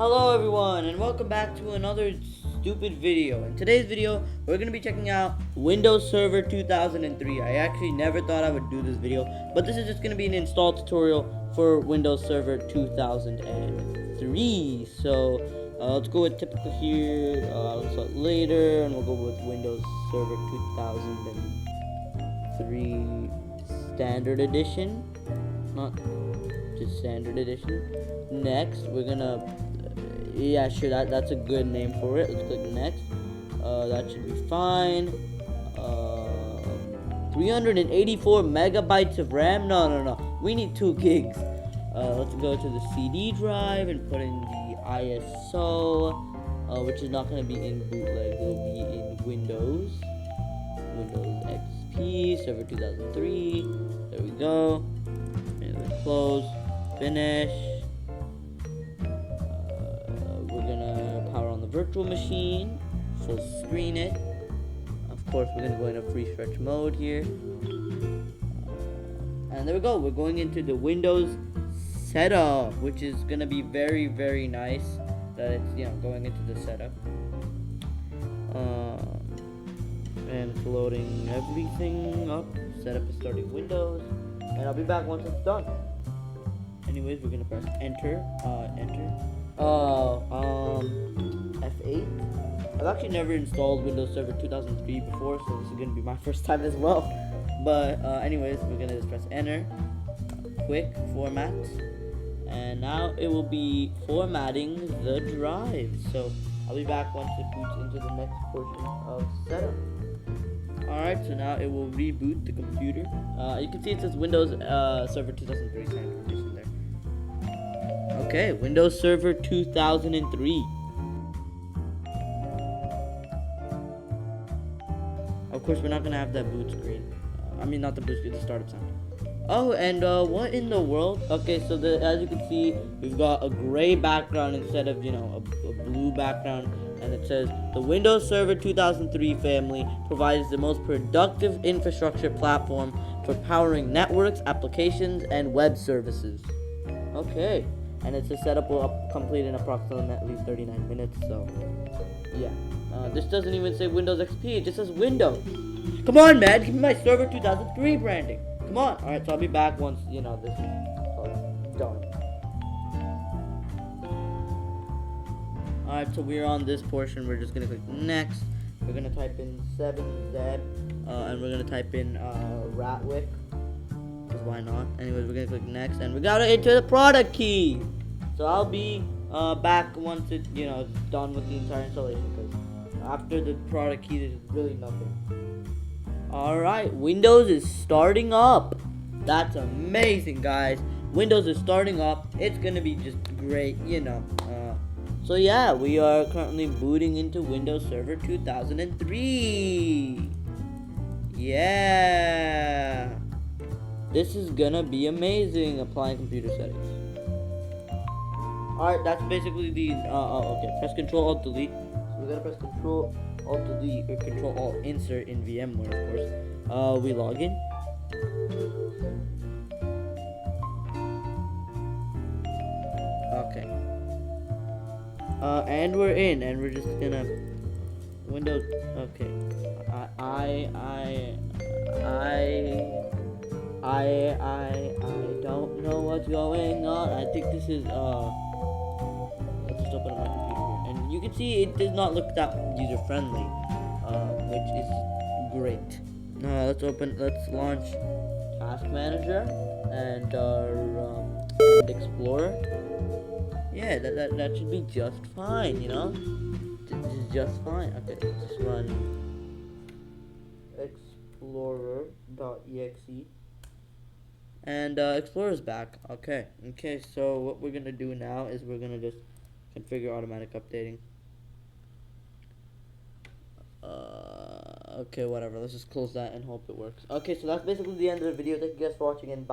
Hello everyone and welcome back to another stupid video. In today's video, we're going to be checking out Windows Server 2003. I actually never thought I would do this video, but this is just going to be an install tutorial for Windows Server 2003. So let's go with typical here, I'll install it later, and we'll go with Windows Server 2003 Standard Edition. Not just Standard Edition. Next, we're gonna yeah, sure, that's a good name for it. Let's click next. That should be fine. 384 megabytes of RAM. No, we need 2 gigs. Let's go to the CD drive and put in the ISO, which is not going to be in bootleg. It will be in Windows XP Server 2003. There we go. And then close, finish. Virtual machine, full screen it. Of course, we're gonna go into free stretch mode here, and there we go. We're going into the Windows setup, which is gonna be very, very nice. That it's going into the setup, and it's loading everything up. Setup is starting Windows, and I'll be back once it's done. Anyways, we're gonna press enter. F8. I've actually never installed Windows Server 2003 before, so this is going to be my first time as well. But anyways, we're going to just press enter, quick format, and now it will be formatting the drive. So I'll be back once it boots into the next portion of setup. Alright, so now it will reboot the computer. You can see it says Windows Server 2003 Standard Edition there. Okay, Windows Server 2003. Of course, we're not gonna have that boot screen. I mean, not the boot screen, the startup sound. Oh, and what in the world? Okay, so as you can see, we've got a gray background instead of a blue background, and it says the Windows Server 2003 family provides the most productive infrastructure platform for powering networks, applications, and web services. Okay, and it's a setup will complete in approximately 39 minutes. So, yeah. This doesn't even say Windows XP, it just says Windows. Come on, man, give me my Server 2003 branding. Come on. Alright, so I'll be back once, this is done. Alright, so we're on this portion. We're just going to click next. We're going to type in 7Z, and we're going to type in Ratwick, because why not? Anyways, we're going to click next, and we got to enter the product key. So I'll be back once it's done with the entire installation, because after the product key there's really nothing. Alright, Windows is starting up. That's amazing, guys. Windows is starting up. It's gonna be just great, so yeah, we are currently booting into Windows Server 2003. Yeah, this is gonna be amazing. Applying computer settings. Alright, that's basically the okay, press Control Alt Delete. So we gotta press Control Alt Delete or Control Alt Insert in VMware, of course. We log in. Okay. And we're in, and we're just gonna Windows. Okay. I don't know what's going on. I think this is let's just open up my computer here, and you can see it does not look that user friendly, which is great. Let's launch Task Manager and Explorer. Yeah, that should be just fine. This is just fine. Okay, let's just run Explorer.exe. And Explorer's back. Okay, so what we're gonna do now is we're gonna just configure automatic updating. Okay, whatever. Let's just close that and hope it works. Okay, so that's basically the end of the video. Thank you guys for watching, and bye.